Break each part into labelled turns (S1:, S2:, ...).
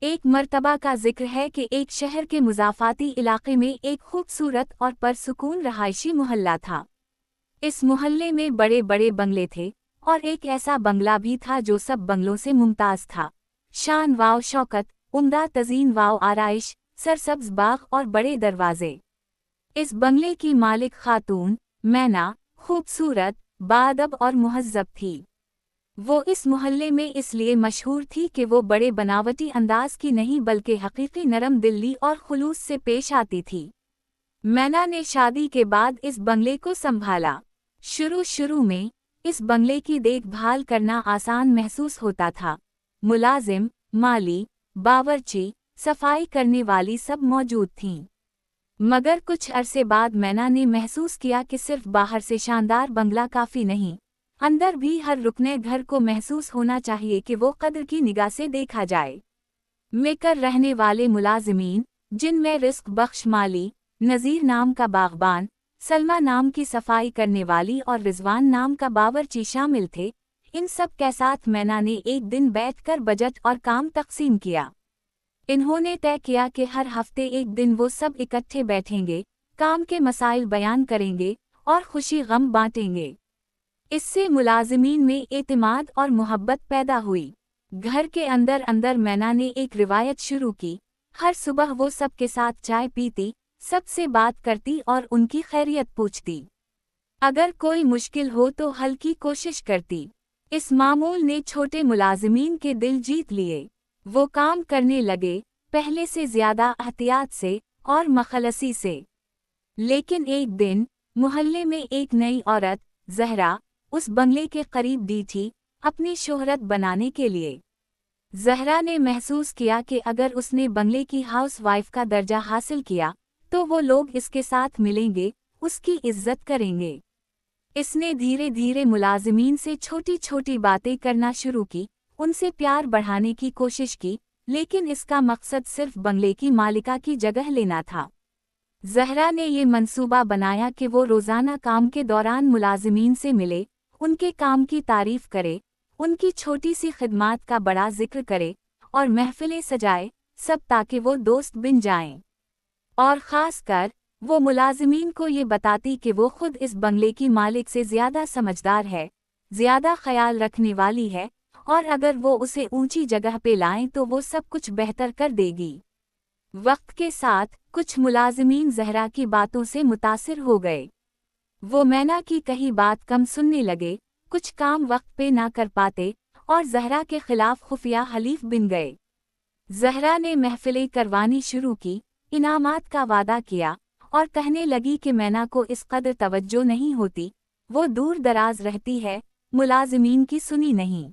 S1: ایک مرتبہ کا ذکر ہے کہ ایک شہر کے مضافاتی علاقے میں ایک خوبصورت اور پرسکون رہائشی محلہ تھا۔ اس محلے میں بڑے بڑے بنگلے تھے اور ایک ایسا بنگلہ بھی تھا جو سب بنگلوں سے ممتاز تھا۔ شان واو شوکت، عمدہ تزئین واو آرائش، سرسبز باغ اور بڑے دروازے۔ اس بنگلے کی مالک خاتون مینا خوبصورت، باادب اور مہذب تھی۔ وہ اس محلے میں اس لیے مشہور تھی کہ وہ بڑے بناوٹی انداز کی نہیں بلکہ حقیقی نرم دلی اور خلوص سے پیش آتی تھی۔ مینا نے شادی کے بعد اس بنگلے کو سنبھالا۔ شروع میں اس بنگلے کی دیکھ بھال کرنا آسان محسوس ہوتا تھا۔ ملازم، مالی، باورچی، صفائی کرنے والی سب موجود تھیں۔ مگر کچھ عرصے بعد مینا نے محسوس کیا کہ صرف باہر سے شاندار بنگلہ کافی نہیں، اندر بھی ہر رکنے گھر کو محسوس ہونا چاہیے کہ وہ قدر کی نگاہ سے دیکھا جائے۔ میکر رہنے والے ملازمین، جن میں رزق بخش مالی، نذیر نام کا باغبان، سلمہ نام کی صفائی کرنے والی اور رضوان نام کا باورچی شامل تھے، ان سب کے ساتھ مینا نے ایک دن بیٹھ کر بجٹ اور کام تقسیم کیا۔ انہوں نے طے کیا کہ ہر ہفتے ایک دن وہ سب اکٹھے بیٹھیں گے، کام کے مسائل بیان کریں گے اور خوشی غم بانٹیں گے۔ اس سے ملازمین میں اعتماد اور محبت پیدا ہوئی۔ گھر کے اندر مینا نے ایک روایت شروع کی۔ ہر صبح وہ سب کے ساتھ چائے پیتی، سب سے بات کرتی اور ان کی خیریت پوچھتی۔ اگر کوئی مشکل ہو تو حل کی کوشش کرتی۔ اس معمول نے چھوٹے ملازمین کے دل جیت لیے۔ وہ کام کرنے لگے، پہلے سے زیادہ احتیاط سے اور مخلصی سے۔ لیکن ایک دن محلے میں ایک نئی عورت، زہرا، اس بنگلے کے قریب دی تھی، اپنی شہرت بنانے کے لیے۔ زہرا نے محسوس کیا کہ اگر اس نے بنگلے کی ہاؤس وائف کا درجہ حاصل کیا تو وہ لوگ اس کے ساتھ ملیں گے، اس کی عزت کریں گے۔ اس نے دھیرے دھیرے ملازمین سے چھوٹی چھوٹی باتیں کرنا شروع کی، ان سے پیار بڑھانے کی کوشش کی، لیکن اس کا مقصد صرف بنگلے کی مالکہ کی جگہ لینا تھا۔ زہرا نے یہ منصوبہ بنایا کہ وہ روزانہ کام کے دوران ملازمین سے ملے، ان کے کام کی تعریف کرے، ان کی چھوٹی سی خدمات کا بڑا ذکر کرے اور محفلیں سجائے، سب تاکہ وہ دوست بن جائیں۔ اور خاص کر وہ ملازمین کو یہ بتاتی کہ وہ خود اس بنگلے کی مالک سے زیادہ سمجھدار ہے، زیادہ خیال رکھنے والی ہے، اور اگر وہ اسے اونچی جگہ پہ لائیں تو وہ سب کچھ بہتر کر دے گی۔ وقت کے ساتھ کچھ ملازمین زہرا کی باتوں سے متاثر ہو گئے۔ وہ مینا کی کہی بات کم سننے لگے، کچھ کام وقت پہ نہ کر پاتے اور زہرا کے خلاف خفیہ حلیف بن گئے۔ زہرا نے محفلیں کروانی شروع کی، انعامات کا وعدہ کیا اور کہنے لگی کہ مینا کو اس قدر توجہ نہیں ہوتی، وہ دور دراز رہتی ہے، ملازمین کی سنی نہیں۔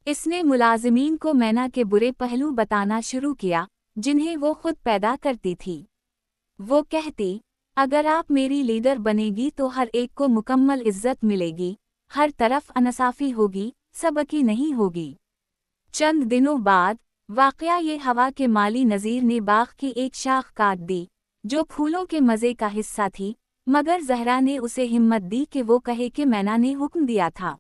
S1: اس نے ملازمین کو مینا کے برے پہلو بتانا شروع کیا، جنہیں وہ خود پیدا کرتی تھی۔ وہ کہتی، اگر آپ میری لیڈر بنے گی تو ہر ایک کو مکمل عزت ملے گی، ہر طرف انصافی ہوگی، سبکی نہیں ہوگی۔ چند دنوں بعد واقعہ یہ ہوا کہ مالی نذیر نے باغ کی ایک شاخ کاٹ دی، جو پھولوں کے مزے کا حصہ تھی، مگر زہرا نے اسے ہمت دی کہ وہ کہے کہ مینا نے حکم دیا تھا۔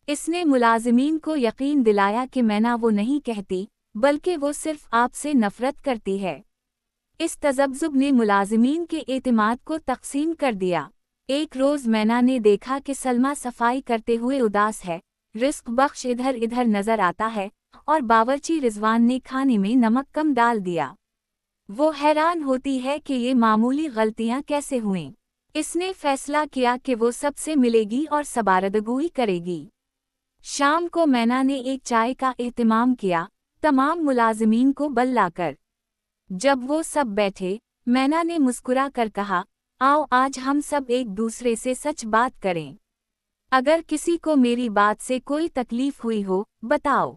S1: اس نے ملازمین کو یقین دلایا کہ مینا وہ نہیں کہتی، بلکہ وہ صرف آپ سے نفرت کرتی ہے۔ اس تذبذب نے ملازمین کے اعتماد کو تقسیم کر دیا۔ ایک روز مینا نے دیکھا کہ سلمہ صفائی کرتے ہوئے اداس ہے، رزق بخش ادھر ادھر نظر آتا ہے، اور باورچی رضوان نے کھانے میں نمک کم ڈال دیا۔ وہ حیران ہوتی ہے کہ یہ معمولی غلطیاں کیسے ہوئیں۔ اس نے فیصلہ کیا کہ وہ سب سے ملے گی اور سباردگوئی کرے گی۔ شام کو مینا نے ایک چائے کا اہتمام کیا، تمام ملازمین کو بلا کر۔ جب وہ سب بیٹھے، مینا نے مسکرا کر کہا، آؤ آج ہم سب ایک دوسرے سے سچ بات کریں۔ اگر کسی کو میری بات سے کوئی تکلیف ہوئی ہو، بتاؤ۔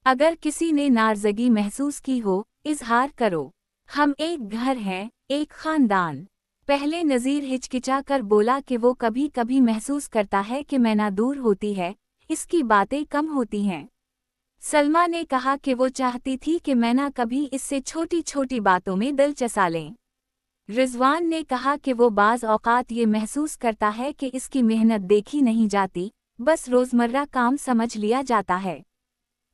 S1: اگر کسی نے ناراضگی محسوس کی ہو، اظہار کرو۔ ہم ایک گھر ہیں، ایک خاندان۔ پہلے نذیر ہچکچا کر بولا کہ وہ کبھی کبھی محسوس کرتا ہے کہ مینا دور ہوتی ہے، اس کی باتیں کم ہوتی ہیں۔ سلمہ نے کہا کہ وہ چاہتی تھی کہ مینا کبھی اس سے چھوٹی چھوٹی باتوں میں دل چسا لیں۔ رضوان نے کہا کہ وہ بعض اوقات یہ محسوس کرتا ہے کہ اس کی محنت دیکھی نہیں جاتی، بس روزمرہ کام سمجھ لیا جاتا ہے۔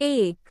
S1: 1.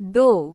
S1: 2.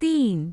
S1: 3.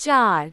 S1: 4.